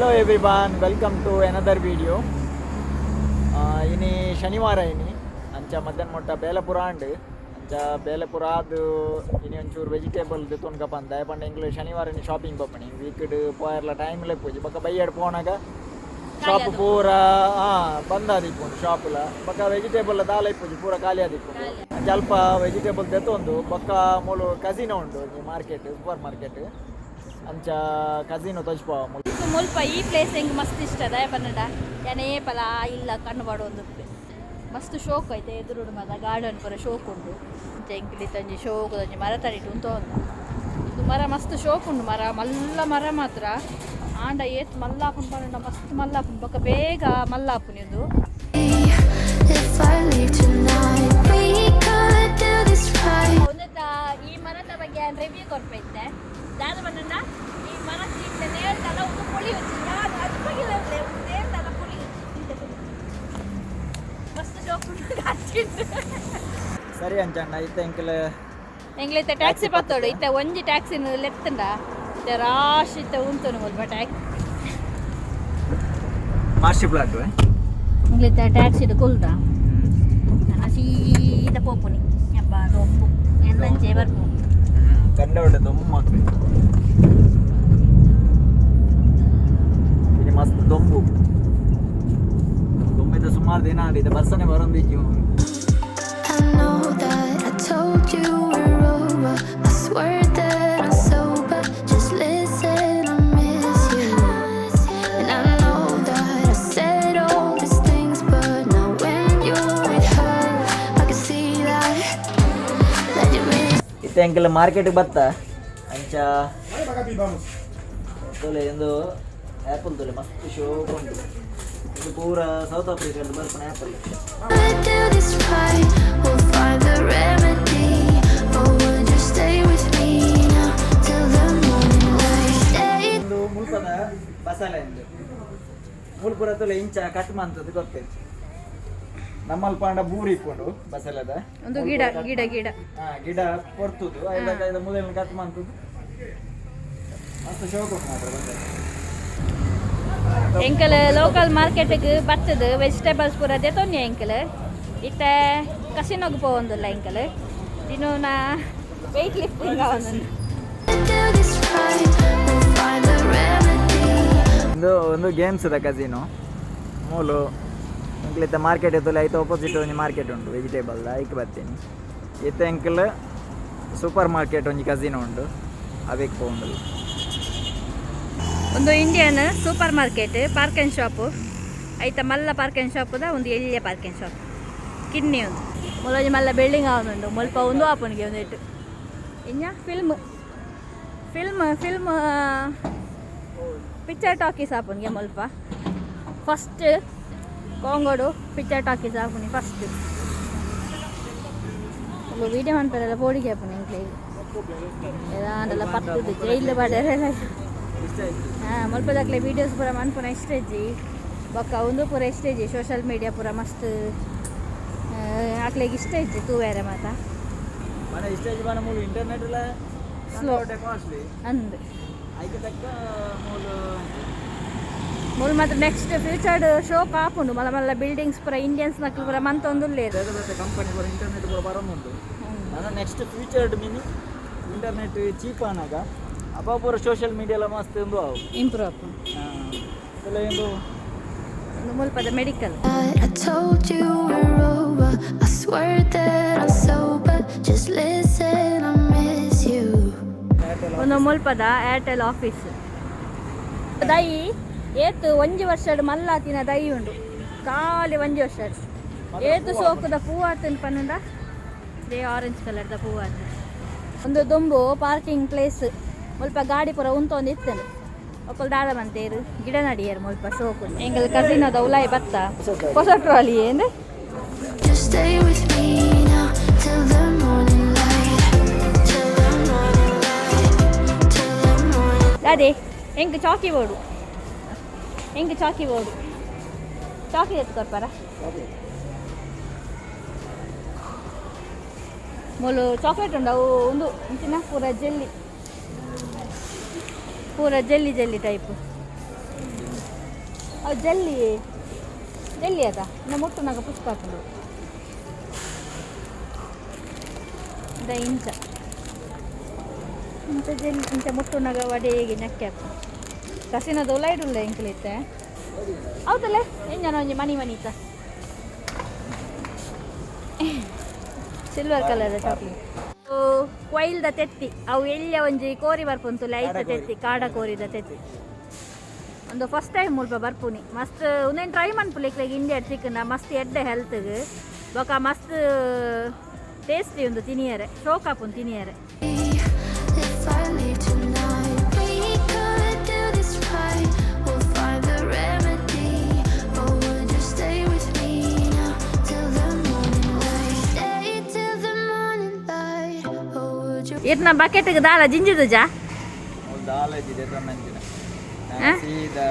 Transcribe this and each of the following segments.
Hello everyone, welcome to another video. Ini ಶನಿವಾರ ಅಂಚ ಮಧ್ಯಾಹ್ನ ಮೊಟ್ಟ ಬೇಲಪುರ ಅಂಡ್ ಅಂಚ ಬೇಲಪುರಾದು ಇನಿ ಒಂಚೂರು ವೆಜಿಟೇಬಲ್ ತೊನ್ಕ ಬಂದ ಪಂಡ ಇಂಗ್ಲು ಶನಿವಾರ ಶಾಪಿಂಗ್ ಪಪ್ಪಣಿ ವೀಕ್ಡ್ ಪೋಯರ್ಲ ಟೈಮ್ಲೆ ಪೂಜಿ ಬಕ್ಕ ಬೈಯಡ್ ಪೋನಾಗ ಶಾಪ್ ಪೂರ ಬಂದಾದಿಪ್ಪುಂಡು ಶಾಪ್ಲ ಬಕ್ಕ ವೆಜಿಟೇಬಲ್ ದಾಲ ಇಪ್ಪುಜಿ ಪೂರ ಖಾಲಿ ಆದಿಪ್ಪುಂಡು ಅಂಚ ಅಲ್ಪ ವೆಜಿಟೇಬಲ್ ತೆತ್ತೊಂದು ಬಕ್ಕ ಮೂಲು ಕಸಿನೋ ಉಂಡು ಮಾರ್ಕೆಟ್ ಸೂಪರ್ ಮಾರ್ಕೆಟ್ ಅಂಚ ಕಸಿನೋ ತಜ್ಪಾ ಮುಲ್ಪ ಈ ಪ್ಲೇಸ್ ಹೆಂಗೆ ಮಸ್ತ್ ಇಷ್ಟ ಅದ ಪನ್ನಡ ಯಾನೇ ಪಲ ಇಲ್ಲ ಕಣ್ಣು ಬಾಡೊಂದು ಮಸ್ತ್ ಶೋಕ್ ಐತೆ ಎದುರುಡು ಮದ ಗಾರ್ಡನ್ ಪೂರ ಶೋಕ್ ಉಂಡು ಎಂಕ್ಲಿ ತಂಜಿ ಶೋಕ್ ತಂಜಿ ಮರ ತಡಿಟು ಉಂಟು ಇದು ಮರ ಮಸ್ತ್ ಶೋಕ್ ಉಂಡು ಮರ ಮಲ್ಲ ಮರ ಮಾತ್ರ ಆಂಡ ಏತ್ ಮಲ್ಲಾಪುನ್ ಪಂಡ ಮಸ್ತ್ ಮಲ್ಲಾಪುನ್ ಬೊಕ್ಕ ಬೇಗ ಮಲ್ಲಾಪುನ್ ಇದು ಒಂದತ್ತ ಈ ಮರದ ಬಗ್ಗೆ ರಿವ್ಯೂ ಕೊಡ್ಪೈತೆ ದಾದ ಬಣ್ಣ ಈ ಮರದಿಂದ ನೇರದಲ್ಲ ಒಂದು ಪುಳಿ వచ్చింది ಅದು ಪಗಿಲೇ ನೇರದಲ್ಲ ಪುಳಿ ಮಸ್ತ್ ಶೋಕ್ ಉಂಟು ಸರಿ ಅಂಚಣ್ಣ ಇತ್ತ ಎಂಗ್ಲೈತೆ ಟ್ಯಾಕ್ಸಿ ಪತ್ತೋಡು ಇತ್ತ ಒಂಜಿ ಟ್ಯಾಕ್ಸಿನ ಲೆತ್ತಂಡ ಇತ್ತ ರಾಶಿ ಇತ್ತ ಉಂತನು ಸ್ವಲ್ಪ ಟ್ಯಾಕ್ಸಿ ಮಾಸ್ಟರ್ ಪ್ಲಾಟ್ ಎಂಗ್ಲೈತೆ ಟ್ಯಾಕ್ಸಿ ಕುಲ್ದ ನಾನು ಸೀದಾ ಪೋಪುನಿ ಅಬ್ಬಾ ದೊಂಬು ಎಂದಂಚೆ ಬರ್ಪು ಕಂಡವಡೆ ದೊಂಬು ಇದು ಮಸ್ತ್ ದೊಂಬು ದೊಂಬಿದ ಸುಮಾರು ದಿನ ಆಡಿದೆ ಬರ್ಸನೆ ಬರೋದಿಜ್ಜು ಎಂಕೆಲ್ಲ ಮಾರ್ಕೆಟ್ಗೆ ಬತ್ತ ಅಂಚ ತೊಲೆ ಎಂದು ಆ್ಯಪಲ್ ತೊಲೆ ಮಸ್ತ್ ಶೋಕ್ ಉಂಟು ಇದು ಪೂರ ಸೌತ್ ಆಫ್ರಿಕಾದ ಬರ್ಪಣ ಆ್ಯಪಲ್ ಒಂದು ಮುಲ್ಪದ ಬಸಾಲೆ ಎಂದು ಮುಲ್ಪುರ ತೊಲೆ ಇಂಚ ಕಟ್ ಮಂತದ್ದು ಗೊತ್ತೈತಿ ನಮ್ಮಲ್ಲಿ ಪಾಂಡ ಬೂರಿ ಇಟ್ಕೊಂಡು ಬಸಲದ ಒಂದು ಗಿಡ ಗಿಡ ಗಿಡ ಗಿಡ ಕೊಡ್ತುದು ಐದ ಮೊದಲ ಕಟ್ ಮಾಡ್ತುದು ಮಸ್ತ್ ಶೋಕ ಮಾತ್ರ ಎಂಕಲ್ ಲೋಕಲ್ ಮಾರ್ಕೆಟ್ಗೆ ಬರ್ತದೆ ವೆಜಿಟೇಬಲ್ಸ್ ಪೂರ ದೆತೊನ್ನಿ ಎಂಕಲ್ ಇತ್ತ ಕಸಿನೋಗಿ ಪೋವೊಂದುಲ್ಲ ಎಂಕಲ್ ಇನ್ನು ನಾ ವೆಯ್ಟ್ ಲಿಫ್ಟಿಂಗ್ ಒಂದು ಗೇಮ್ಸ್ ಅದ ಕಸಿನು ಮೂಲು ಎಂಕ್ಲಿತ್ತ ಮಾರ್ಕೆಟ್ ಇತ್ತು ಐತೆ ಆಪೋಸಿಟ್ ಒಂಜಿ ಮಾರ್ಕೆಟ್ ಉಂಟು ವೆಜಿಟೇಬಲ್ ಐಕ್ ಬರ್ತೀನಿ ಇತ್ತ ಎಂಕಲ್ ಸೂಪರ್ ಮಾರ್ಕೆಟ್ ಒಂಜಿ ಕಸಿನ್ ಉಂಟು ಅವಕ್ಕೆ ಪೋಂಡು ಒಂದು Indian super market park and shop ಐತ ಮಲ್ಲ ಪಾರ್ಕ್ ಆ್ಯಂಡ್ ಶಾಪುದ ಒಂದು ಎಳ್ಳಿಯ ಪಾರ್ಕ್ ಆ್ಯಂಡ್ ಶಾಪ್ ಕಿಡ್ನಿ ಒಂದು ಮೊಲೊಂಜಿ ಮಲ್ಲ ಬಿಲ್ಡಿಂಗ್ ಆವೊಂದುಂಡು ಮುಲ್ಪ ಒಂದು ಆಪುನಿಗೆ ಒಂದು ಇಟ್ಟು ಇನ್ನ ಫಿಲ್ಮ್ ಪಿಕ್ಚರ್ ಟಾಕೀಸ್ ಆಪುನಿಗೆ ಮುಲ್ಪ ಫಸ್ಟ್ ಕಾಂಗೋಡು ಪಿಕ್ಚರ್ ಟಾಕೀಸ್ ಆಪುನಿ ಫಸ್ಟ್ ವೀಡಿಯೋ ಮಾಡ್ತಾರಲ್ಲ ಪೋಡಿಗೆ ಆಪುನಿ ಎಂಕ್ಲಿಗೆ ಎಲ್ಲ ಪತ್ತದು ಜೈಲು ಬಾಡೆಲ್ಲ ಮುಲ್ಪದಾಗ್ಲೆ ವೀಡಿಯೋಸ್ ಪೂರ ಮನ್ಪುನ ಇಷ್ಟೇಜಿ ಬೊಕ್ಕ ಒಂದು ಪೂರ ಇಷ್ಟೇಜಿ ಸೋಷಲ್ ಮೀಡಿಯಾ ಪೂರ ಮಸ್ತ್ ಆಕ್ಲೆಗೆ ಇಷ್ಟ ಇಜ್ಜಿ ತೂವೇರೆ ಮಾತ ಇಂಟರ್ನೆಟ್ ಸ್ಲೋ ಅಂದ್ ಮೂಲ ಮಾತ್ರ ನೆಕ್ಸ್ಟ್ ಫ್ಯೂಚರ್ಡ್ ಶೋಕ್ ಆಪುಂಡು ಮಲ್ಲ ಮಲ್ಲ ಬಿಲ್ಡಿಂಗ್ಸ್ ಪೂರ ಇಂಡಿಯನ್ಸ್ ನಕ್ಲು ಪೂರ ಮಂತೊಂದುಲ್ಲೆ ಕಂಪನಿ ಪೂರ ಇಂಟರ್ನೆಟ್ ಪೂರ ಬರೋದುಂಟು ನಾನು next featured mini internet cheap ಆನಾಗ ಅಪ್ಪ ಪೂರ ಸೋಷಿಯಲ್ ಮೀಡಿಯಾಲ ಮಸ್ತ್ ಒಂದು ಅವು ಇಂಪ್ರೂವ್ ಆಪುಂಡು ಎಲ್ಲ ಎಂದು ಮುಲ್ಪದ ಮೆಡಿಕಲ್ ಒಂದು ಮುಲ್ಪದ ಏರ್ಟೆಲ್ ಆಫೀಸ್ ದೈ ಏತು ಒಂಜಿ ವರ್ಷಡ್ ಮಲ್ಲಾತಿನ ದೈ ಉಂಡು ಖಾಲಿ ಒಂಜಿ ವರ್ಷಡ್ ಏತು ಸೋಕುದ ಪೂವಾತನ್ ಪನ್ನಡ ದೇ ಆರೆಂಜ್ ಕಲರ್ದ ಪೂವಾತ ಒಂದು ದೊಂಬು ಪಾರ್ಕಿಂಗ್ ಪ್ಲೇಸ್ ಮುಲ್ಪ ಗಾಡಿ ಪೂರ ಉಂತೊಂದು ಇತ್ತನು ಒಕ್ಕಲ್ ದಾದ ಬಂತೇರು ಗಿಡ ನಡಿಯರು ಮುಲ್ಪ ಶೋಕು ಎಂಗಲ್ ಕಸಿನ್ ಅದ ಉಲಾಯಿ ಬತ್ತ ಹೊಸ ಟ್ರಾಲಿ ಏನು ಅದೇ ಹೆಂಗೆ ಚಾಕಿ ಬೋರ್ಡು ಚಾಕಿ ಎತ್ಕೊಡ್ಪಾರ ಮೊಲು ಚಾಕ್ಲೇಟ್ ಉಂಡು ಅವು ಒಂದು ಇಂಚಿನ ಪೂರ ಜೆಲ್ಲಿ ಟೈಪ್ ಜಲ್ಲಿ ಜಲ್ಲಿ ಅದ ಇನ್ನು ಮುಟ್ಟುನಾಗ ಪುಷ್ಪ ಹಾಕೊಂಡು ಇಂಚ ಇಂಚ ಜಲ್ಲಿ ಇಂಚ ಮುಟ್ಟುನಾಗ ವಡೆಗೆ ನೆಕ್ಕೆ ಹಾಕು ಕಸಿನದ ಉಲಾಯ್ಡುಲ್ಲ ಎಂಕ್ಲಿತ್ತೆ ಹೌದಲ್ಲ ಎಂಜನ ಒಂಜಿ ಮನಿ ಮನಿತ ಸಿಲ್ವರ್ ಕಲರ್ ಚಾಕ್ಲೇಟ್ ಕೊಯ್ಲ್ದ ತೆತ್ತಿ ಅವು ಎಲ್ಲ ಒಂಜಿ ಕೋರಿ ಬರ್ಪುಂತುಲೆ ಐತ ತೆತ್ತಿ ಕಾಡ ಕೋರಿದ ತೆತ್ತಿ ಒಂದು ಫಸ್ಟ್ ಟೈಮ್ ಮುಲ್ಪ ಬರ್ಪುನಿ ಮಸ್ತ್ ಒಂದೇನು ಟ್ರೈ ಮನ್ಪುಲಿಕ್ಲೆಗ್ ಇಂಡಿಯಾ ಚಿಕನ್ ಮಸ್ತ್ ಎಡ್ಡೆ ಹೆಲ್ತ್ಗೆ ಬೊಕ ಮಸ್ತ್ ಟೇಸ್ಟಿ ಒಂದು ತಿನಿಯರೆ ಶೋಕಾಪುನ್ ತಿನಿಯರೆ ಇರ್ನ ಬಕೆಟ್ಗೆ ದಾಲ ಜಿಂಜಿದು ಜಾ ದಾಲ ಇದೆ ತೊಂದಿನ ಸೀದಾ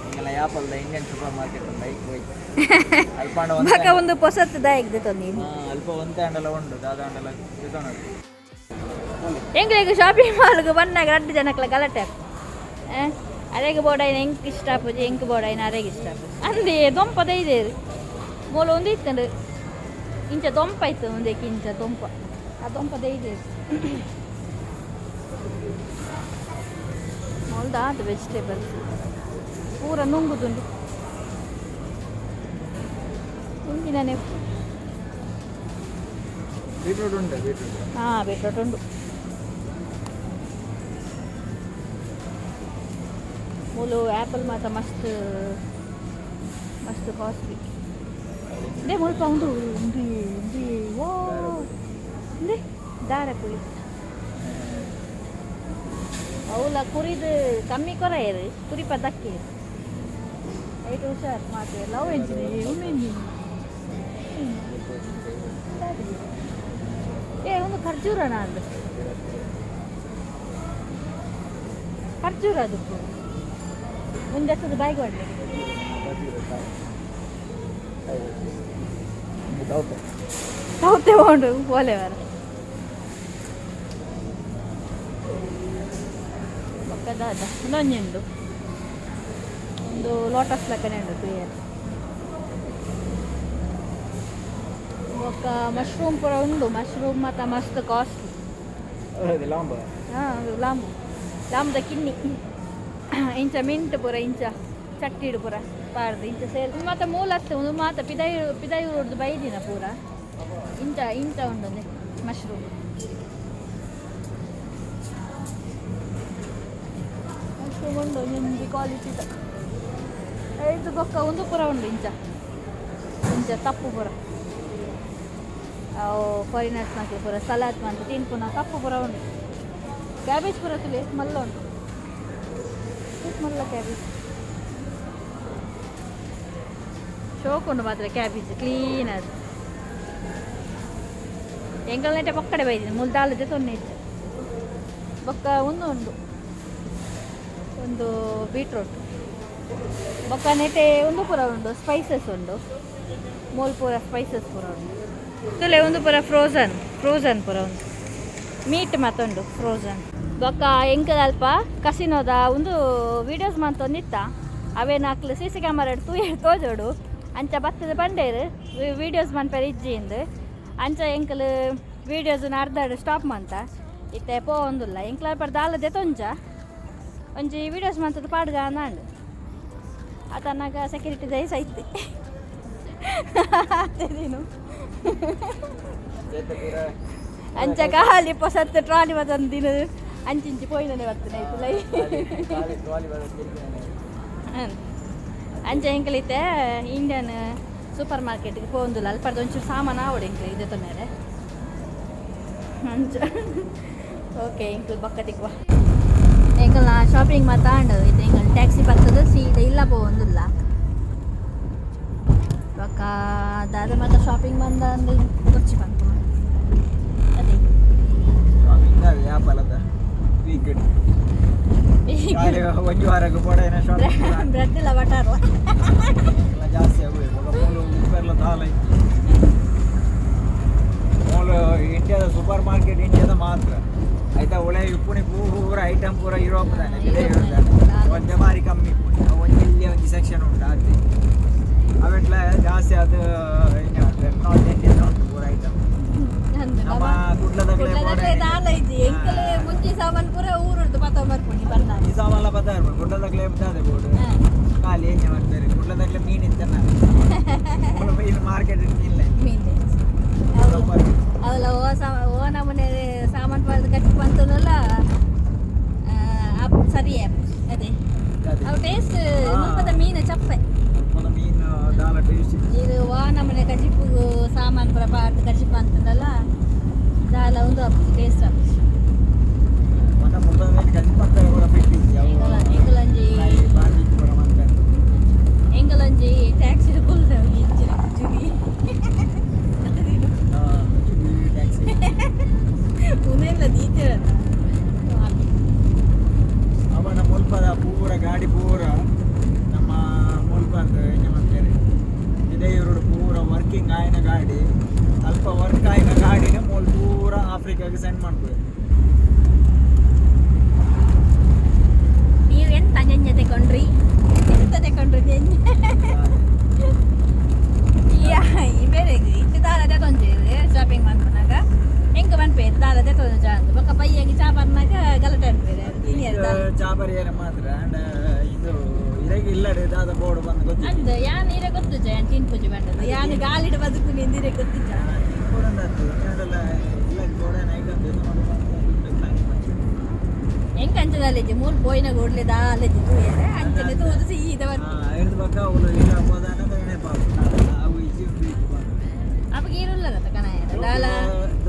ಇಂಗಲ ಯಾಪಲ್ದ ಇಂಡಿಯನ್ ಸೂಪರ್ ಮಾರ್ಕೆಟ್ ಬೈಕ್ ಹೋಯ್ತು ಅಲ್ಪ ಬಕ ಒಂದು ಪೊಸತ್ ದಾಯಕ್ ತೊಂದಿನಿ ಅಲ್ಪ ಒಂತೆ ಅಂಡಲ ಉಂಡು ದಾದ ಅಂಡಲ ತಿನ್ನೋದು ಎಂಗ್ಲಿಗೆ ಶಾಪಿಂಗ್ ಮಾಲ್ಗೆ ಬಂದಾಗ 2 ಜನಕ್ಲ ಗಲಾಟೆ ಅರೆಗೆ ಬೋಡಾಯಿನ ಎಂಕ್ ಇಷ್ಟ ಆಪುಜಿ ಎಂಕ್ ಬೋಡಾಯಿನ ಅರೆಗೆ ಇಷ್ಟ ಆಪುಜಿ ಅಂದೆ ದೊಂಪದ ಇದೆ ಮೂಲ ಒಂದು ಇತ್ತಂಡು ಇಂಚ ದೊಂಪ ಇತ್ತು ಒಂದಕ್ಕೆ ಇಂಚ ದೊಂಪ ಆ ದೊಂಪದ ಇದೆ ಮೊಲ್ದ ಅದು ವೆಜಿಟೇಬಲ್ಸ್ ಪೂರ ನುಂಗುದುಂಡು ಇಂದಿನೇ ಬೀಟ್ರೂಟ್ ಉಂಟು ಹಾಂ ಬೀಟ್ರೂಟ್ ಉಂಟು ಮೂಲು ಆ್ಯಪಲ್ ಮಾತ್ರ ಮಸ್ತ್ ಮಸ್ತ್ ಕಾಸ್ಟ್ಲಿ ಇದೇ ಮುಲ್ಪ ಉಂಡು ಉಂಡಿ ಉಂಡಿ ಓ ಇಂದೇ ದಾರ ಕುಳಿ ಅವಳ ಕುರಿದು ಕಮ್ಮಿ ಕೊರ ಏರು ಕುರಿ ಪದಕ್ಕೆ ಐಟು ಹುಷಾರು ಮಾತು ಲವ್ ಎಂಜಿನಿ ಉಣ್ಣಿ ಏ ಒಂದು ಖರ್ಜೂರಣ ಅಂದು ಖರ್ಜೂರ ಅದಕ್ಕೂ ಮುಂದೆ ಬಾಯಿಗೆ ಹೊಡ್ಲಿ ಸೌತೆ ಉಂಡು ಓಲೆ ವಾರ ಪಕ್ಕದಾದ ಇನ್ನೊಂದು ಒಂದು ಲೋಟಸ್ ಲೆಕ್ಕನೆ ಉಂಟು ಕ್ಲಿಯರ್ ఒక ಮಶ್ರೂಮ್ ಪೂರ ಉಂಡು ಮಶ್ರೂಮ್ ಮತ್ತು ಮಸ್ತ್ ಕಾಸ್ಟ್ಲಿ ಹಾಂ ಲಾಂಬು ಲಾಂಬದ ಕಿನ್ನಿ ಇಂಚ ಮಿಂಟ್ ಪೂರ ಇಂಚ ಚಟ್ಟಿಡು ಪೂರ ಪಾರ್ದು ಇಂಚ ಸೇಲ್ ಮತ್ತು ಮೂಲತ್ತು ಒಂದು ಮಾತ ಪಿದಾಯಿ ಹೊಡ್ದು ಬೈದಿನ ಪೂರ ಇಂಚ ಇಂಚ ಉಂಡು ಮಶ್ರೂಮ್ ಮಶ್ರೂಮ್ ಉಂಡು ನಿಂದು ಕ್ವಾಲಿಟಿದ ಇದು ಬೊಕ್ಕ ಒಂದು ಪೂರ ಉಂಡು ಇಂಚ ಇಂಚ ತಪ್ಪು ಪೂರ ಅವು ಫಾರಿನರ್ಸ್ ನಾಲ್ಕು ಪೂರ ಸಲಾದ್ ಅಂತ ತಿನ್ಪುನ ಕಪ್ಪು ಪೂರ ಉಂಟು ಕ್ಯಾಬೇಜ್ ಪೂರ ತುಲಿ ಮಲ್ಲ ಉಂಟು ಮಲ್ಲ ಕ್ಯಾಬೇಜ್ ಶೋಕುಂಡು ಮಾತ್ರ ಕ್ಯಾಬೇಜ್ ಕ್ಲೀನ್ ಅದು ಎಂಗಲ್ ನೆಟ್ಟೆ ಪಕ್ಕಡೆ ಬೈದಿನಿ ಮುಲ್ದಾಲದೆ ತೊನ್ನೆ ಇತ್ತು ಬೊಕ್ಕ ಒಂದು ಉಂಡು ಒಂದು ಬೀಟ್ರೂಟ್ ಬೊಕ್ಕ ನೆಟ್ಟೆ ಒಂದು ಪೂರ ಉಂಡು ಸ್ಪೈಸಸ್ ಉಂಡು ಮೂಲ್ ಪೂರ ಸ್ಪೈಸಸ್ ಪೂರ ಉಂಡು ತುಲೆ ಒಂದು ಪೂರ ಫ್ರೋಝನ್ ಪೂರ ಉಂಟು ಮೀಟ್ ಮತ್ತೊಂದು ಫ್ರೋಝನ್ ಬೊಕ್ಕ ಎಂಕದ ಅಲ್ಪ ಕಸಿನೋದ ಒಂದು ವೀಡಿಯೋಸ್ ಮಂತೊಂದಿತ್ತ ಅವೇನು ಹಾಕ್ಲು ಸಿ ಸಿ ಕ್ಯಾಮರಾ ತೋಜೋಡು ಅಂಚ ಬತ್ತದ ಬಂಡೇರು ವೀಡಿಯೋಸ್ ಮನ್ಪೇರು ಇಜ್ಜಿಂದು ಅಂಚ ಎಂಕಲು ವೀಡಿಯೋಸ್ನ ಅರ್ಧಾಡು ಸ್ಟಾಪ್ ಮಂತ ಇತ್ತೆ ಪೋ ಒಂದಿಲ್ಲ ಎಂಕ್ಲ ಪರ್ದಾಲದೆ ತೊಂಚ ಒಂಜಿ ವೀಡಿಯೋಸ್ ಮಂತದ ಪಾಡ್ಗ ಅಂದಾಂಡು ಆತನಾಗ ಸೆಕ್ಯೂರಿಟಿ ಜೈಸ್ ಐತಿ ನೀನು ಅಂಚ ಖಾಲಿ ಪೊಸತ್ತು ಟ್ರಾಲಿ ಬದೊಂದು ದಿನ ಅಂಚಿಂಚಿ ಪೋಯಿನೇ ಬರ್ತದೆ ಅಂಚ ಎಂಕಲಿತ್ತೆ ಇಂಡಿಯನ್ ಸೂಪರ್ ಮಾರ್ಕೆಟ್ಗೆ ಪೋಂದುಲ್ಲ ಅಲ್ಲಿ ಪರ್ದು ಒಂಚೂರು ಸಾಮಾನು ಆವಡು ಎಂಕ್ಲೆ ಇದೆ ತೊಂದರೆ ಅಂಚ ಓಕೆ ಎಂಕಲ್ ಬಕ್ಕ ತಿಕ್ವ ಎಂಕಲ್ ನಾ ಶಾಪಿಂಗ್ ಮಾತಾಂಡು ಇದು ಎಂಕಲ್ ಟ್ಯಾಕ್ಸಿ ಬರ್ತದೆ ಸೀದಾ ಇಲ್ಲ ಪೋಂದಿಲ್ಲ ಬಕ್ಕ ದಾದ ಮತ್ತು ಶಾಪಿಂಗ್ ಬಂದ ಅಂದ್ರೆ ಖರ್ಚು ಬಂತು ಅದೇ ವ್ಯಾಪಾರದ ವೀಕೆಂಡ್ ಒಂದು ವಾರಕ್ಕೆ ಕೂಡ ಏನೋ ಶಾಪಿಂಗ್ ಬ್ರೆಡ್ ಇಲ್ಲ ಬಟಾರ ಜಾಸ್ತಿ ಆಗುವೆ ಉಪ್ಪೆಲ್ಲ ದಾಲ ಇತ್ತು ಮೂಲು ಇಂಡಿಯಾದ ಸೂಪರ್ ಮಾರ್ಕೆಟ್ ಇಂಡಿಯಾದ ಮಾತ್ರ ಆಯ್ತಾ ಒಳ್ಳೆ ಉಪ್ಪುಣಿ ಪೂರ ಐಟಮ್ ಪೂರ ಯುರೋಪ್ದಾನೆ ಒಂದೇ ಮಾರಿ ಕಮ್ಮಿ ಒಂದು ಇಲ್ಲಿ ಒಂದು ಸೆಕ್ಷನ್ ಉಂಟು ತಕ್ಲೆ ಜಾಸ್ತಿ ಅದು ನಾರ್ತ್ ಇಂಡಿಯನ್ ಉಂಟು ಪೂರ ಐಟಮ್ ನಮ್ಮ ಕುಡ್ಲದಕ್ಲೆ ದಾಲ ಇದ್ದಿ ಎಂಕಲೆ ಮುಂಚೆ ಸಾಮಾನು ಪೂರ ಊರುಂಟು ಪತ್ತ ಬರ್ಕೊಂಡು ಬರ್ತಾರೆ ಈ ಸಾಮಾನ್ಲ ಪತ್ತ ಇರ್ಬೋದು ಕುಡ್ಲದಕ್ಲೆ ಬಿದ್ದಾದೆ ಬೋರ್ಡು ಖಾಲಿ ಏನೇ ಮಾಡ್ತಾರೆ ಕುಡ್ಲದಕ್ಲೆ ಮೀನು ಇತ್ತನ್ನ ಇಲ್ಲಿ ಮಾರ್ಕೆಟ್ ಇಲ್ಲ ಅವಲ್ಲ ಓ ನಮ್ಮನೆ ಸಾಮಾನು ಪಡೆದು ಕಟ್ಟಿ ಬಂತಲ್ಲ ಸರಿ ಅದೇ ಅವು ಟೇಸ್ಟ್ ಮುಲ್ಪದ ಮೀನು ಚಪ್ಪೆ ಮೀನು ದಾಲ ಟೇಸ್ಟ್ ಇದು ಓ ನಮ್ಮನೆ ಕಜಿಪ್ಪು ಸಾಮಾನು ಪುರ ಪಾರ್ದು ಕಜಿಪ್ಪು ಅಂತಂದಲ್ಲ ದಾಲ ಒಂದು ಟೇಸ್ಟ್ ಎಂಗಲಂಜಿ ಟ್ಯಾಕ್ಸಿ ಚುರಿ ಉನೆಲ್ಲ ದೀತಿರ ಅವನ ಮುಲ್ಪದ ಪೂರ ಗಾಡಿ ಪೂರ ನಮ್ಮ ಮುಲ್ಪದ ಏನು ಮಾಡ್ತಾರೆ ಇದೇ ಇವರು ಪೂರ ವರ್ಕಿಂಗ್ ಆಯ್ನ ಗಾಡಿ ಅಲ್ಪ ವರ್ಕ್ ಆಯ್ನ ಗಾಡಿನ ಪೂರ ಆಫ್ರಿಕಾಗೆ ಸೆಂಡ್ ಮಾಡ್ಬೋದು ನೀವು ಎಂತ ಜಂಜ ತಗೊಂಡ್ರಿ ಎಂತ ತಗೊಂಡ್ರಿ ಜಂಜ ಬೇರೆಗೆ ಇಟ್ಟು ದಾರದೆ ತೊಂದಿರಿ ಶಾಪಿಂಗ್ ಮಾಡ್ಕೊಂಡಾಗ ಹೆಂಗೆ ಬಂದ್ಪೇರು ದಾರದೆ ತೊಂದು ಚಾ ಅಂತ ಬೊಕ್ಕ ಪೈಯಾಗಿ ಚಾ ಬಂದಾಗ ಗಲಾಟೆ ಅನ್ಪೇರು ಚಾಬರಿ ಏನ ಮಾತ್ರ ಅಂಡ್ ಇದು ಇರಗೆ ಇಲ್ಲಡೆ ದಾದ ಬೋರ್ಡ್ ಬಂದು ಗೊತ್ತಿಲ್ಲ ಅಂದ ಯಾನ್ ಇರೆ ಗೊತ್ತು ಯಾನ್ ತಿನ್ ಪೂಜೆ ಬಂದದ್ದು ಯಾನ್ ಗಾಲಿಡ ಬದುಕು ನಿಂದಿರೆ ಗೊತ್ತಿಲ್ಲ ಹೆಂಗೆ ಅಂಚದಲ್ಲಿದ್ದೆ ಮೂರು ಬೋಯ್ನ ಗೋಡ್ಲೆ ದಾಲೆಜ್ಜಿ ತೂಯದೆ ಅಂಚನೆ ತೂದು ಸೀದ ಅವಾಗ ಈರುಲ್ಲ ಕಣಾಯ ದಾಲ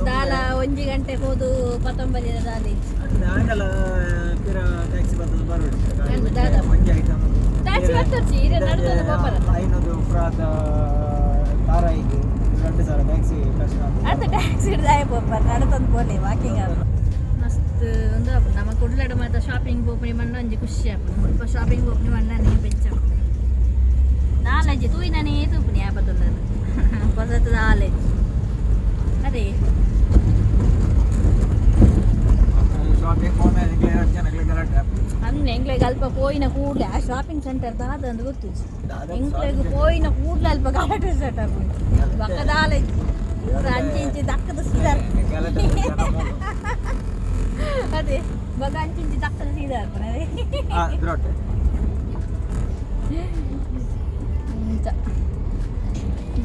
ದಾಲ 1 ಗಂಟೆ ಹೋದು 19 ದಾಲ ಟ್ಯಾಕ್ಸಿ ಬರ್ತೊಚ್ಚಿ ಇರೆ ನಡ್ದದ ಬೋಪರ ಅದು ಟ್ಯಾಕ್ಸಿ ಹಿಡ್ದಾಯ ಬೋಪರ ನಡ್ತಂದು ಬೋಲೆ ವಾಕಿಂಗ್ ಆಗ ಮಸ್ತ್ ಒಂದು ನಮ್ಮ ಕುಡ್ಲಡ ಮಾತ್ರ ಶಾಪಿಂಗ್ ಬೋಪಣಿ ಮಣ್ಣು ಅಂಜಿ ಖುಷಿ ಆಪು ಸ್ವಲ್ಪ ಶಾಪಿಂಗ್ ಬೋಪಣಿ ಮಣ್ಣನೇ ಬೆಚ್ಚ ನಾಲಂಜಿ ತೂಯಿನೇ ತೂಪಣಿ ಆಪತ್ತಲ್ಲ ಹೊಸತು ನಾಲೆಜ್ ಅದೇ ಅಂದ್ರೆ ಎಂಗ್ಲೆಗೆ ಅಲ್ಪ ಪೋಯಿನ ಕೂಡಲೇ ಆ ಶಾಪಿಂಗ್ ಸೆಂಟರ್ ದಾದ ಅಂತ ಗೊತ್ತು ಎಂಗ್ಲೆಗೆ ಪೋಯಿನ ಕೂಡಲೇ ಅಲ್ಪ ಗಲಾಟೆ ಸ್ಟಾರ್ಟ್ ಆಗ್ಬೋದು ಬಕ್ಕ ನಾಲೆಜ್ ಇವ್ರು ಅಂಚಿ ಇಂಚಿ ದಕ್ಕದ ಸೀದಾರ್ ಅದೇ ಬಗ ಅಂಚಿ ಇಂಚಿ ದಕ್ಕದ ಸೀದಾರ್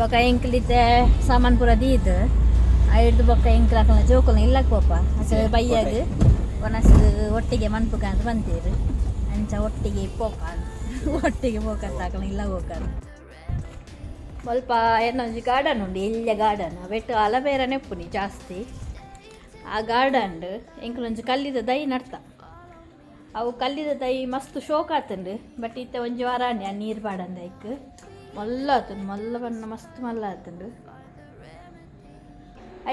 ಬೊಕ್ಕ ಎಂಕ್ಲಿತ್ತೆ ಸಾಮಾನು ಪೂರ ದೀದ್ ಐಡ್ದು ಬೊಕ್ಕ ಎಂಕ್ಲ ಹಾಕಲ್ಲ ಜೋಕಲ್ನ ಇಲ್ಲಕ್ಕೆ ಪೋಪ ಅಸಲು ಬೈಯಾಗ ಒನಸು ಒಟ್ಟಿಗೆ ಮನ್ಪುಕ ಅಂತ ಬಂತೀರು ಅಂಚ ಒಟ್ಟಿಗೆ ಒಟ್ಟಿಗೆ ಪೋಕಂತ ಹಾಕಲ್ಲ ಇಲ್ಲ ಹೋಗಲ್ಲ ಸ್ವಲ್ಪ ಏನೊಂದು ಗಾರ್ಡನ್ ಉಂಡು ಇಲ್ಲಿಯ ಗಾರ್ಡನ್ ಬೆಟ್ಟು ಅಲಬೇರನೆ ಪುನಿ ಜಾಸ್ತಿ ಆ ಗಾರ್ಡನ್ ಎಂಕ್ಲೊಂಜಿ ಕಲ್ಲಿದ ದೈ ನಡ್ತ ಅವು ಕಲ್ಲಿದ ದೈ ಮಸ್ತ್ ಶೋಕ್ ಆತಂಡು ಬಟ್ ಇತ್ತ ಒಂಜಿ ವಾರ ಆ ನೀರು ಬಾಡಂದ ಐಕ್ ಮಲ್ಲ ಆತಂಡು ಮಲ್ಲ ಬಣ್ಣ ಮಸ್ತ್ ಮಲ್ಲ ಆತಂಡು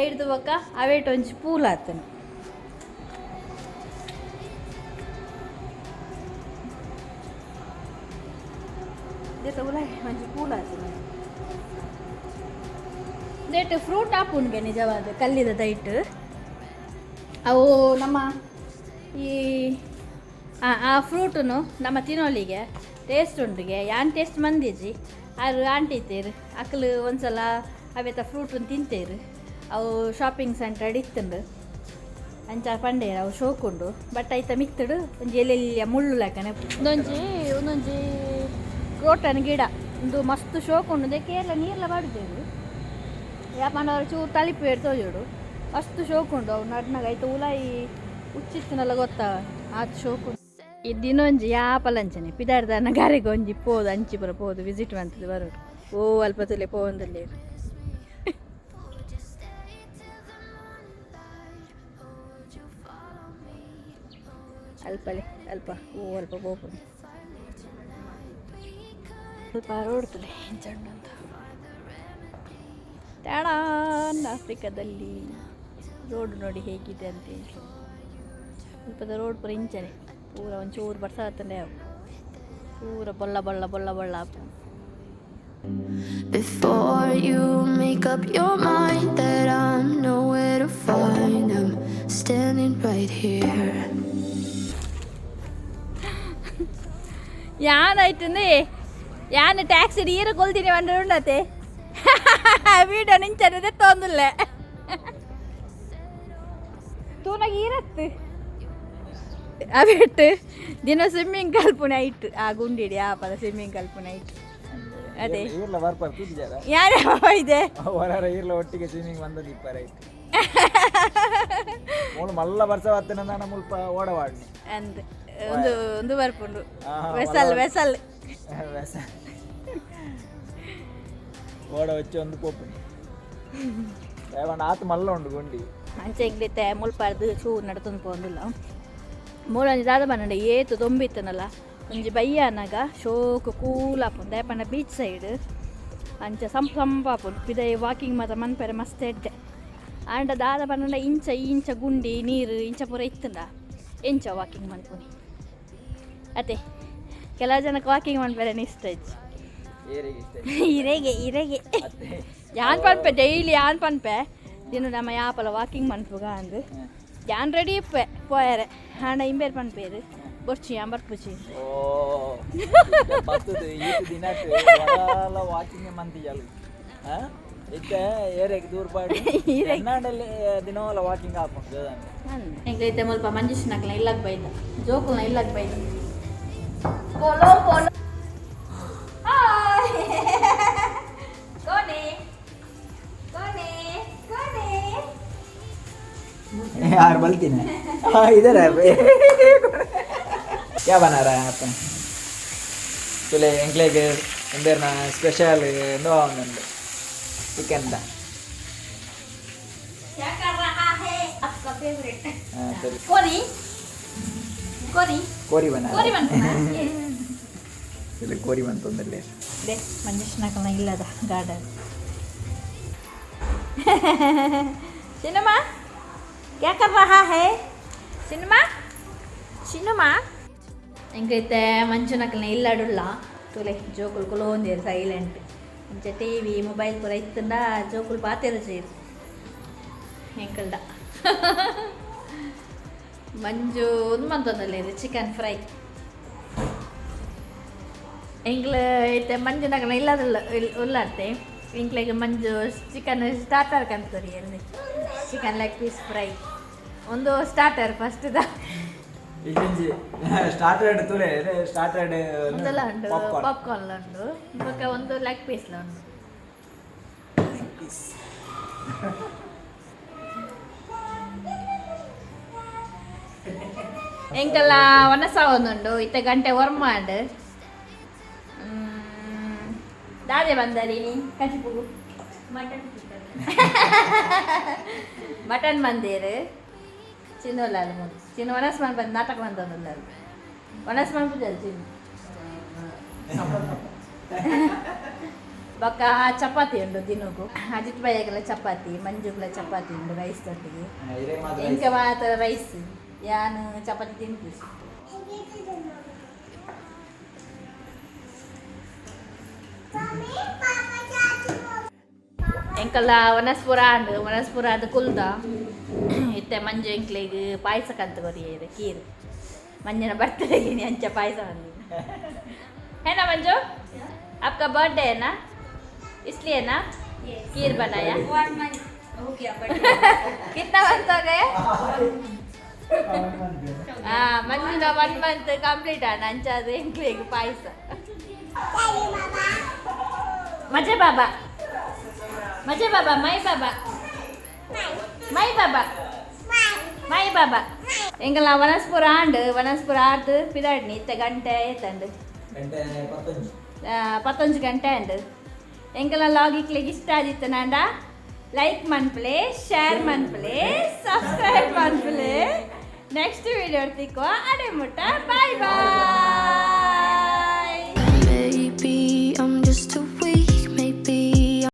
ಐಡ್ದು ಬೊಕ್ಕ ಅವೇಟ್ ಒಂಜಿ ಪೂಲ್ ಆತಂಡು ಒಂಜಿ ಪೂಲ್ ಆತಂಡು ದೇಟ್ ಫ್ರೂಟ್ ಆಪುನ್ಗೆ ನಿಜವಾದ ಕಲ್ಲಿದ ದೈಟ್ ಅವು ನಮ್ಮ ಈ ಆ ಫ್ರೂಟನ್ನು ನಮ್ಮ ತಿನ್ನೋಲಿಗೆ ಟೇಸ್ಟ್ ಉಂಡಿಗೆ ಯಾನ್ ಟೇಸ್ಟ್ ಮಂದಿಜಿ ಆರು ಆಂಟಿತ್ತೇರು ಅಕ್ಕಲು ಒಂದ್ಸಲ ಅವೇತ ಫ್ರೂಟನ್ನು ತಿಂತೇರು ಅವು ಶಾಪಿಂಗ್ ಸೆಂಟರ್ ಇತ್ತಂಡು ಅಂಚ ಪಂಡೇರು ಅವು ಶೋಕುಂಡು ಬಟ್ ಐತ ಮಿತ್ತಡು ಒಂಜಿ ಎಲೆಲ್ಲಿಯ ಮುಳ್ಳು ಲೆಕ್ಕನೆ ಒಂದೊಂಜಿ ಕ್ರೋಟನ್ ಗಿಡ ಒಂದು ಮಸ್ತ್ ಶೋಕುಂಡು ಕೇರಳ ನೀರ್ಲ ಬಾಡಿದ್ದೇವೆ ಯಾಪಂಡವ್ರು ಚೂರು ತಳಿಪೇರು ತೋಜೋಡು ಅಷ್ಟು ಶೋಕುಂಡು ಅವು ನಡ್ನಾಗ ಐತೆ ಉಲಾಯಿ ಉಚ್ಚಿತ್ತನೆಲ್ಲ ಗೊತ್ತಾವ ಆತ ಶೋಕುಂಡು ಇದಿನೊಂಜಿ ಯಾಪಲಂಚನೆ ಪಿದಾರ್ದನ ಗಾರಿಗೆ ಒಂಜಿ ಪೋದು ಅಂಚಿ ಬರ ಪೋದು ವಿಸಿಟ್ ಮಾಡ್ತದೆ ಬರೋಡು ಓ ಅಲ್ಪ ತುಲೆ ಪೋಂದಲ್ಲಿ ಅಲ್ಪಲೆ ಅಲ್ಪ ಓ ಅಲ್ಪ ಪೋಪು ಸ್ವಲ್ಪ ರೋಡ್ತದೆ ಚಂಡು ಅಂತ ಟ್ಯಾಡಾನ್ ಆಫ್ರಿಕಾದಲ್ಲಿ ರೋಡ್ ನೋಡಿ ಹೇಗಿದೆ ಅಂತೇಳಿ ಸ್ವಲ್ಪದ ರೋಡ್ ಪೂರ ಇಂಚನೆ ಪೂರ ಒಂಚೂರು ಬರ್ಸಾತಂಡೆ ಅವು ಪೂರ ಬೊಲ್ಲ ಬೊಲ್ಲ ಬೊಲ್ಲ ಬೊಲ್ಲ app Before you make up your mind that I'm nowhere to find, I'm standing right here. ಯಾನಾಯ್ತಂದ್ರೆ ಯಾನು ಟ್ಯಾಕ್ಸಿ ನೀರು ಕೊಲ್ತೀನಿ ಬಂದ್ರೆ ಉಂಡತೆ ವೀಡಿಯೋ ನಿಂಚದೆ ತೊಂದಿಲ್ಲ ತೂನಾಗ ಇರತ್ತು ಅಬಿಟ್ಟು ದಿನ ಸ್ವಿಮ್ಮಿಂಗ್ ಕಲ್ಪುನ ಇಟ್ಟು ಆ ಗುಂಡಿಡಿ ಆ ಪದ ಸ್ವಿಮ್ಮಿಂಗ್ ಕಲ್ಪುನ ಇಟ್ಟು ಅದೇ ಈರ್ಲ ಬರ್ಪಾರ ಕೂತಿದ್ದಾರ ಯಾರೇ ಇದೆ ಹೊರ ಈರ್ಲ ಒಟ್ಟಿಗೆ ಸ್ವಿಮ್ಮಿಂಗ್ ಬಂದದ್ದು ಇಪ್ಪಾರ ಇತ್ತು ಮೂಳು ಮಲ್ಲ ಬರ್ಸ ಬರ್ತೇನೆ ನಾನು ಮುಲ್ಪ ಓಡವಾಡ್ನಿ ಅಂದ್ ಒಂದು ಬರ್ಪುಂಡು ವೆಸಲ್ ವೆಸಲ್ ಓಡ వచ్చి ಒಂದು ಪೋಪುನಿ ಯಾವಣ್ಣ ಆತು ಮಲ್ಲ ಉಂಡು ಗುಂಡಿ ಅಂಚೆ ಇಂಗ್ಲಿತೆ ಮುಲ್ಪಾರ್ದು ಚೂ ನಡ್ತೊಂದು ಪೋಂದಿಲ್ಲ ಮೂಳೊಂಜಿ ದಾದ ಬನ್ನಂಡ ಏತು ದೊಂಬಿತ್ತನಲ್ಲ ಒಂಜಿ ಬಯ್ಯ ಅನ್ನಗ ಶೋಕು ಕೂಲಾಪುಂಡು ದಯಪಂಡ ಬೀಚ್ ಸೈಡ್ ಅಂಚ ಸಂಪಾಪುಂಡು ಪಿದೈ ವಾಕಿಂಗ್ ಮಾತ್ರ ಮನ್ಪೆರೆ ಮಸ್ತ್ ಎಡ್ಡೆ ಆಂಡ ದಾದ ಬನ್ನಂಡ ಇಂಚ ಗುಂಡಿ ನೀರು ಇಂಚ ಪೂರ ಇತ್ತಂಡ ಎಂಚ ವಾಕಿಂಗ್ ಮನ್ಪುನಿ ಅತೆ ಕೆಲವು ಜನಕ್ಕೆ ವಾಕಿಂಗ್ ಮನ್ಪೆರೆ ಇಷ್ಟ ಇಜ್ಜಿ ಇರೆಗೆ ಯಾನ್ ಪನ್ಪೆ ಡೈಲಿ ಯಾನ್ ಪನ್ಪೆ ದಿನ ನಮ್ಮ ಯಾಪಲ ವಾಕಿಂಗ್ ಮನ್ಪುಗ ಅಂದು ಯಾನ್ ರೆಡಿ ಇಪ್ಪೆ ಪೋಯರೆ ಹಣ ಇಂಬೇರ್ ಪನ್ಪೇರು ಬೊರ್ಚಿ ಯಾನ್ ಬರ್ಪುಚಿ ವಾಕಿಂಗ್ ಮಂತಿಜಲ್ ಇತ್ತೆ ಏರೆಗೆ ದೂರ ಪಾಡಿ ಎನ್ನಾಡಲ್ಲಿ ದಿನವಲ್ಲ ವಾಕಿಂಗ್ ಹಾಕೊಂಡು ಎಂಗ್ಲೈತೆ ಮುಲ್ಪ ಮಂಜುಷ್ನಕ್ಲ ಇಲ್ಲಕ್ ಬೈದ ಜೋಕುಲ್ನ ಇಲ್ಲಕ್ ಬೈದ ಪೋಲೋ ಪೋಲೋ यार बोलती ना हाँ इधर है क्या बना रहा है आप तुले इंग्लिश इंदर ना स्पेशल नो आउंड चिकन दा क्या कर रहा है आपका फेवरेट चलो कोरी कोरी कोरी बना कोरी बनना चलो कोरी बन तो अंदर ले दे ಮಂಜುಷ್ನಕಲ್ನ ಇಲ್ಲದ ಗಾರ್ಡನ್ ಸಿನಿಮಾ क्या कर रहा है ಸಿನಿಮಾ ಸಿನಿಮಾ ಎಂಕೈತೆ ಮಂಜುನಕಲ್ನ ಇಲ್ಲಡುಲ್ಲ ತುಲೆ ಜೋಕುಲ್ ಕುಲೋಂದಿರು ಸೈಲೆಂಟ್ ಇಂಚ ಟಿವಿ ಮೊಬೈಲ್ ಪೂರ ಇತ್ತಂಡ ಜೋಕುಲ್ ಪಾತೆರು ಸೇರು ಎಂಕಲ್ಡ ಮಂಜು ಒಂದು ಮಂತೊಂದಲ್ಲ ಇದು ಚಿಕನ್ ಫ್ರೈ ಎಂಕ್ಲ ಐತೆ ಮಂಜುನಕಲ್ನ ಇಲ್ಲದಲ್ಲ ಉಲ್ಲಾಡ್ತೆ ಇಂಕ್ಲೆಗೆ ಮಂಜು ಚಿಕನ್ ಸ್ಟಾರ್ಟರ್ ಕಂತರಿ ಎಲ್ಲಿ ಚಿಕನ್ ಲೆಗ್ ಪೀಸ್ ಫ್ರೈ ಒಂದು ಸ್ಟಾರ್ಟರ್ ಫಸ್ಟ್ ಸ್ಟಾರ್ಟೆಡ್ ತುಲೆ ಸ್ಟಾರ್ಟೆಡ್ ಒಂದೆಲ್ಲ ಉಂಟು ಪಾಪ್ಕಾರ್ನ್ ಉಂಟು ಇವಾಗ ಒಂದು ಲೆಗ್ ಪೀಸ್ಲ ಉಂಟು ಎಂಕಲ್ಲ ಒನಸ ಒಂದುಂಡು ಇತ್ತೆ ಗಂಟೆ ವರ್ಮಾಡ್ ದಾದೆ ಬಂದರಿ ಕಚಿಪುಗು ಮಟನ್ ಬಂದೇರು ಚಿನ್ನೋಲ್ಲ ಚಿನ್ನ ವನಸ್ಮಾನ್ ಬಂದು ನಾಟಕ ಬಂದಲ್ಲ ವನಸ್ಮಾನ್ ಪೂಜಲ್ ಚಿನ್ನ ಬೊಕ್ಕ ಚಪಾತಿ ಉಂಡು ದಿನಕ್ಕೂ ಅಜಿತ್ ಬಯ್ಯಗೆಲ್ಲ ಚಪಾತಿ ಮಂಜುಗಳ ಚಪಾತಿ ಉಂಡು ರೈಸ್ ತೊಟ್ಟಿಗೆ ಇಂಕ ಮಾತ್ರ ರೈಸ್ ಯಾನು ಚಪಾತಿ ತಿಂತೀವಿ ಎಂಕಲ್ಲ ವನಸ್ಪುರ ಅದು ಕುಲ್ದ ಇತ್ತೆ ಮಂಜು ಎಂಕ್ಲಿಗೆ ಪಾಯಸ ಕಂತ ಕೊರಿಯರು ಕೀರು ಮಂಜನ ಬರ್ತಡೆಗೆ ಅಂಚ ಪಾಯಸ ಬಂದಿ है ना मंजू आपका बर्थडे है ना इसलिए ना खीर बनाया हो गया कितना मंथ हो गया हाँ मंजू ना 1 month कंप्लीट है अंचा इंक्लिग पायस मजे बाबा ಮೈ ಬಾಬಾ ಎಂಗಲ್ಲ ವನಸ್ಪುರ ಆಂಡು ಪಿದಾಡ್ನಿ ಇತ್ತ ಗಂಟೆ ಏತಂಡು 11 ಗಂಟೆ ಅಂಡು ಎಂಗಲ್ಲ ಲಾಗಿಕ್ಲಿಗೆ ಇಷ್ಟ ಆದಿತ್ತು ನಾಂಡ ಲೈಕ್ ಮನ್ಪ್ಲೆ ಶೇರ್ ಮನ್ಪ್ಲೆ ಸಬ್ಸ್ಕ್ರೈಬ್ ಮನ್ಪ್ಲೆ ನೆಕ್ಸ್ಟ್ ವಿಡಿಯೋ ತಿಕ್ಕೋ ಅಡೆ ಮುಟ್ಟ ಬಾಯ್ ಬಾಯ್